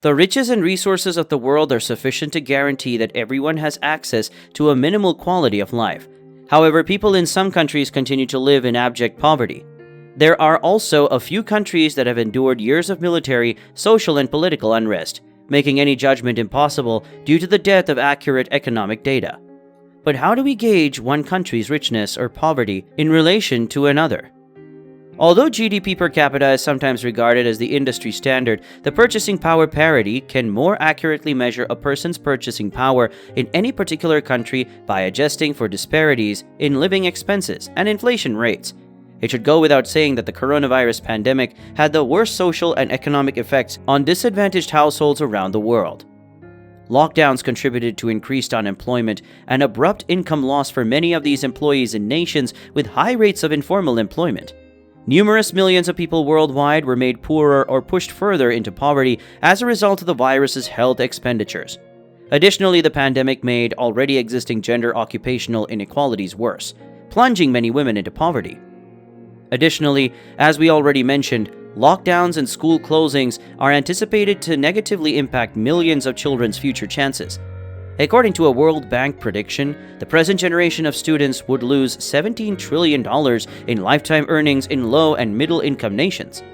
The riches and resources of the world are sufficient to guarantee that everyone has access to a minimal quality of life. However, people in some countries continue to live in abject poverty. There are also a few countries that have endured years of military, social, and political unrest, making any judgment impossible due to the dearth of accurate economic data. But how do we gauge one country's richness or poverty in relation to another? Although GDP per capita is sometimes regarded as the industry standard, the purchasing power parity can more accurately measure a person's purchasing power in any particular country by adjusting for disparities in living expenses and inflation rates. It should go without saying that the coronavirus pandemic had the worst social and economic effects on disadvantaged households around the world. Lockdowns contributed to increased unemployment and abrupt income loss for many of these employees in nations with high rates of informal employment. Numerous millions of people worldwide were made poorer or pushed further into poverty as a result of the virus's health expenditures. Additionally, the pandemic made already existing gender occupational inequalities worse, plunging many women into poverty. Additionally, as we already mentioned, lockdowns and school closings are anticipated to negatively impact millions of children's future chances. According to a World Bank prediction, the present generation of students would lose $17 trillion in lifetime earnings in low and middle income nations.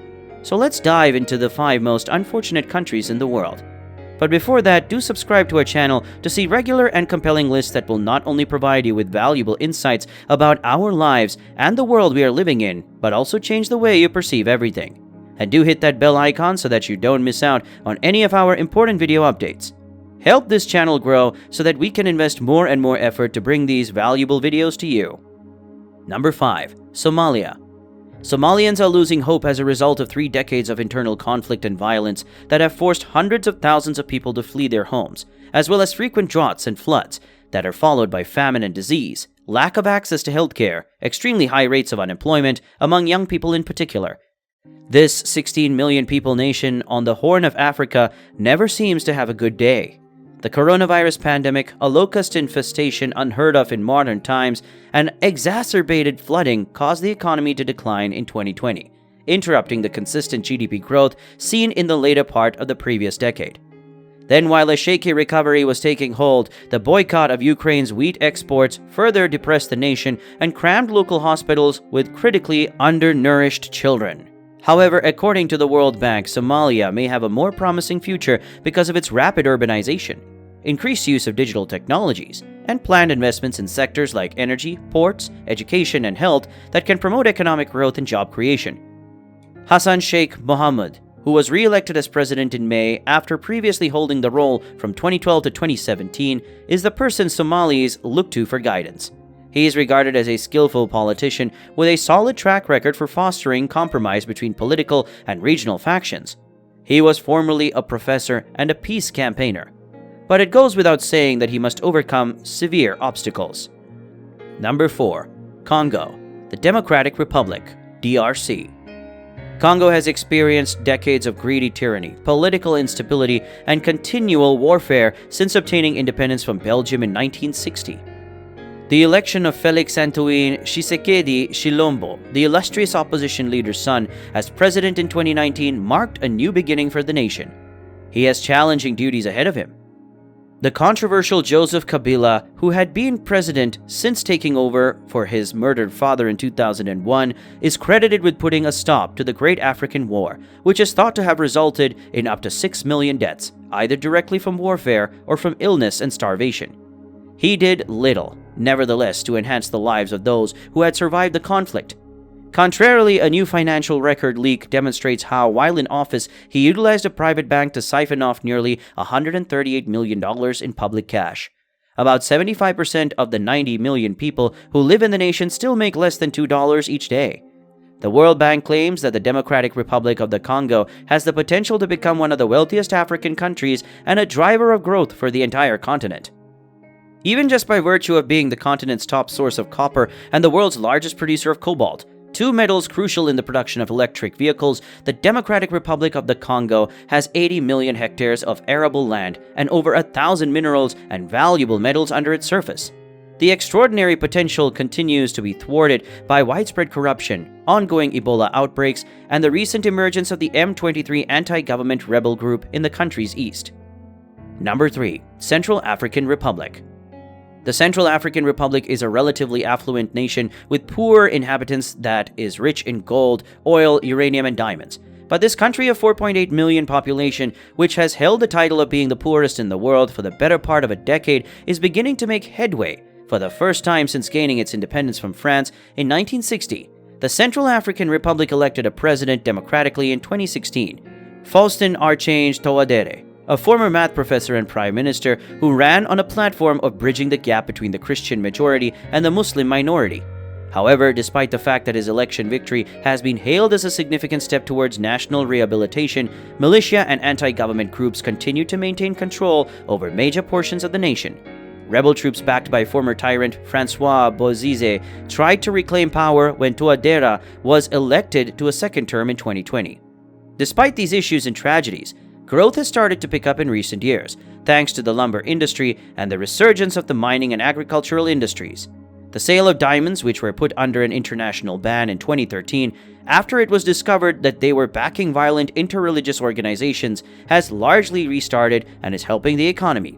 So let's dive into the 5 most unfortunate countries in the world. But before that, do subscribe to our channel to see regular and compelling lists that will not only provide you with valuable insights about our lives and the world we are living in, but also change the way you perceive everything. And do hit that bell icon so that you don't miss out on any of our important video updates. Help this channel grow so that we can invest more and more effort to bring these valuable videos to you. Number 5. Somalia. Somalians are losing hope as a result of 3 decades of internal conflict and violence that have forced hundreds of thousands of people to flee their homes, as well as frequent droughts and floods that are followed by famine and disease, lack of access to healthcare, extremely high rates of unemployment among young people in particular. This 16 million people nation on the Horn of Africa never seems to have a good day. The coronavirus pandemic, a locust infestation unheard of in modern times, and exacerbated flooding caused the economy to decline in 2020, interrupting the consistent GDP growth seen in the later part of the previous decade. Then, while a shaky recovery was taking hold, the boycott of Ukraine's wheat exports further depressed the nation and crammed local hospitals with critically undernourished children. However, according to the World Bank, Somalia may have a more promising future because of its rapid urbanization, increased use of digital technologies, and planned investments in sectors like energy, ports, education, and health that can promote economic growth and job creation. Hassan Sheikh Mohamud, who was re-elected as president in May after previously holding the role from 2012 to 2017, is the person Somalis look to for guidance. He is regarded as a skillful politician with a solid track record for fostering compromise between political and regional factions. He was formerly a professor and a peace campaigner, but it goes without saying that he must overcome severe obstacles. Number 4. Congo, the Democratic Republic, DRC. Congo has experienced decades of greedy tyranny, political instability, and continual warfare since obtaining independence from Belgium in 1960. The election of Félix Antoine Tshisekedi Tshilombo, the illustrious opposition leader's son, as president in 2019 marked a new beginning for the nation. He has challenging duties ahead of him. The controversial Joseph Kabila, who had been president since taking over for his murdered father in 2001, is credited with putting a stop to the Great African War, which is thought to have resulted in up to 6 million deaths, either directly from warfare or from illness and starvation. He did little, nevertheless, to enhance the lives of those who had survived the conflict. Contrarily, a new financial record leak demonstrates how, while in office, he utilized a private bank to siphon off nearly $138 million in public cash. About 75% of the 90 million people who live in the nation still make less than $2 each day. The World Bank claims that the Democratic Republic of the Congo has the potential to become one of the wealthiest African countries and a driver of growth for the entire continent. Even just by virtue of being the continent's top source of copper and the world's largest producer of cobalt, 2 metals crucial in the production of electric vehicles, the Democratic Republic of the Congo has 80 million hectares of arable land and over 1,000 minerals and valuable metals under its surface. The extraordinary potential continues to be thwarted by widespread corruption, ongoing Ebola outbreaks, and the recent emergence of the M23 anti-government rebel group in the country's east. Number 3. Central African Republic. The Central African Republic is a relatively affluent nation with poor inhabitants that is rich in gold, oil, uranium, and diamonds. But this country of 4.8 million population, which has held the title of being the poorest in the world for the better part of a decade, is beginning to make headway. For the first time since gaining its independence from France in 1960, the Central African Republic elected a president democratically in 2016, Faustin Archange Touadéra, a former math professor and prime minister who ran on a platform of bridging the gap between the Christian majority and the Muslim minority. However, despite the fact that his election victory has been hailed as a significant step towards national rehabilitation, militia and anti-government groups continue to maintain control over major portions of the nation. Rebel troops backed by former tyrant François Bozize tried to reclaim power when Touadéra was elected to a second term in 2020. Despite these issues and tragedies, growth has started to pick up in recent years, thanks to the lumber industry and the resurgence of the mining and agricultural industries. The sale of diamonds, which were put under an international ban in 2013 after it was discovered that they were backing violent interreligious organizations, has largely restarted and is helping the economy.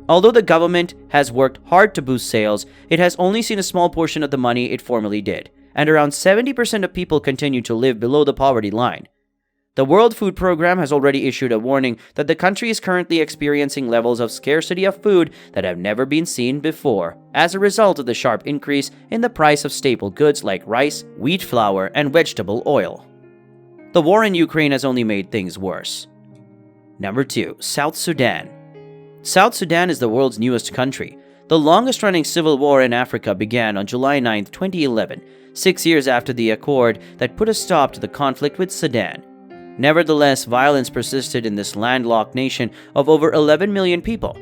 Although the government has worked hard to boost sales, it has only seen a small portion of the money it formerly did, and around 70% of people continue to live below the poverty line. The World Food Programme has already issued a warning that the country is currently experiencing levels of scarcity of food that have never been seen before, as a result of the sharp increase in the price of staple goods like rice, wheat flour, and vegetable oil. The war in Ukraine has only made things worse. Number 2. South Sudan. South Sudan is the world's newest country. The longest-running civil war in Africa began on July 9, 2011, 6 years after the accord that put a stop to the conflict with Sudan. Nevertheless, violence persisted in this landlocked nation of over 11 million people.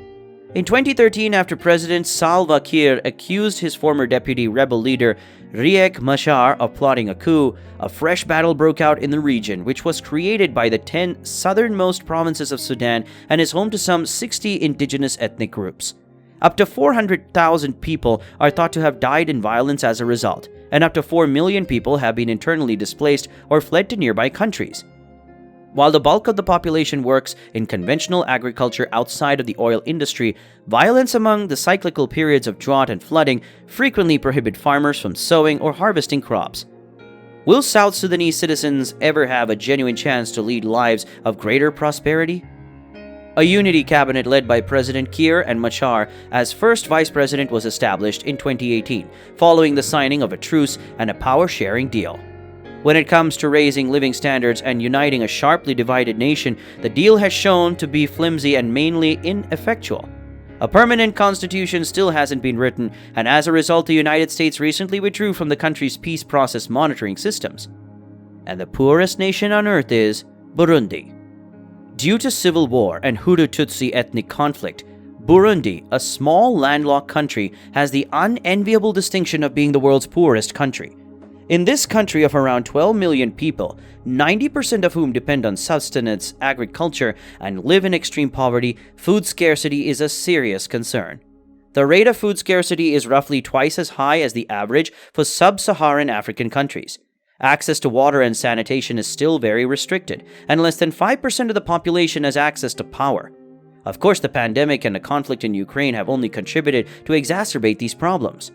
In 2013, after President Salva Kiir accused his former deputy rebel leader Riek Machar of plotting a coup, a fresh battle broke out in the region, which was created by the 10 southernmost provinces of Sudan and is home to some 60 indigenous ethnic groups. Up to 400,000 people are thought to have died in violence as a result, and up to 4 million people have been internally displaced or fled to nearby countries. While the bulk of the population works in conventional agriculture outside of the oil industry, violence among the cyclical periods of drought and flooding frequently prohibit farmers from sowing or harvesting crops. Will South Sudanese citizens ever have a genuine chance to lead lives of greater prosperity? A unity cabinet led by President Kiir and Machar as first vice president was established in 2018, following the signing of a truce and a power-sharing deal. When it comes to raising living standards and uniting a sharply divided nation, the deal has shown to be flimsy and mainly ineffectual. A permanent constitution still hasn't been written, and as a result, the United States recently withdrew from the country's peace process monitoring systems. And the poorest nation on earth is Burundi. Due to civil war and Hutu-Tutsi ethnic conflict, Burundi, a small landlocked country, has the unenviable distinction of being the world's poorest country. In this country of around 12 million people, 90% of whom depend on sustenance, agriculture, and live in extreme poverty, food scarcity is a serious concern. The rate of food scarcity is roughly twice as high as the average for sub-Saharan African countries. Access to water and sanitation is still very restricted, and less than 5% of the population has access to power. Of course, the pandemic and the conflict in Ukraine have only contributed to exacerbate these problems.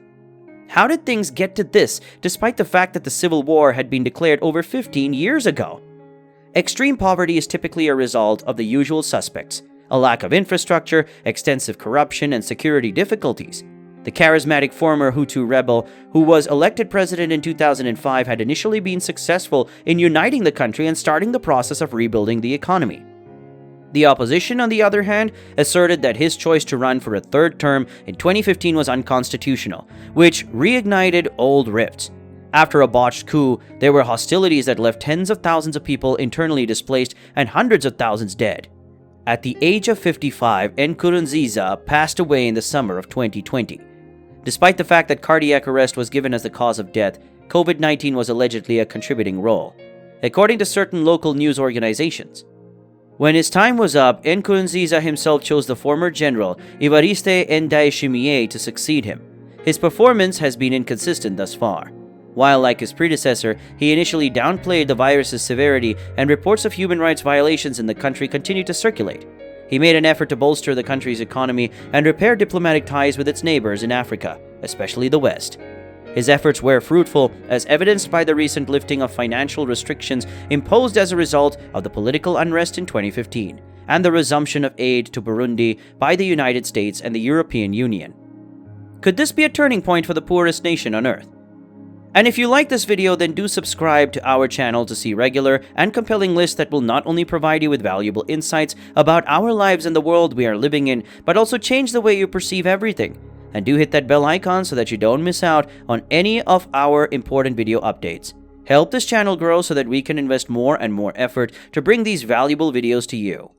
How did things get to this, despite the fact that the Civil War had been declared over 15 years ago? Extreme poverty is typically a result of the usual suspects: a lack of infrastructure, extensive corruption, and security difficulties. The charismatic former Hutu rebel, who was elected president in 2005, had initially been successful in uniting the country and starting the process of rebuilding the economy. The opposition, on the other hand, asserted that his choice to run for a third term in 2015 was unconstitutional, which reignited old rifts. After a botched coup, there were hostilities that left tens of thousands of people internally displaced and hundreds of thousands dead. At the age of 55, Nkurunziza passed away in the summer of 2020. Despite the fact that cardiac arrest was given as the cause of death, COVID-19 was allegedly a contributing role, according to certain local news organizations. When his time was up, Nkurunziza himself chose the former general Evariste Ndayishimiye to succeed him. His performance has been inconsistent thus far. While, like his predecessor, he initially downplayed the virus's severity and reports of human rights violations in the country continued to circulate, he made an effort to bolster the country's economy and repair diplomatic ties with its neighbors in Africa, especially the West. His efforts were fruitful, as evidenced by the recent lifting of financial restrictions imposed as a result of the political unrest in 2015, and the resumption of aid to Burundi by the United States and the European Union. Could this be a turning point for the poorest nation on Earth? And if you like this video, then do subscribe to our channel to see regular and compelling lists that will not only provide you with valuable insights about our lives and the world we are living in, but also change the way you perceive everything. And do hit that bell icon so that you don't miss out on any of our important video updates. Help this channel grow so that we can invest more and more effort to bring these valuable videos to you.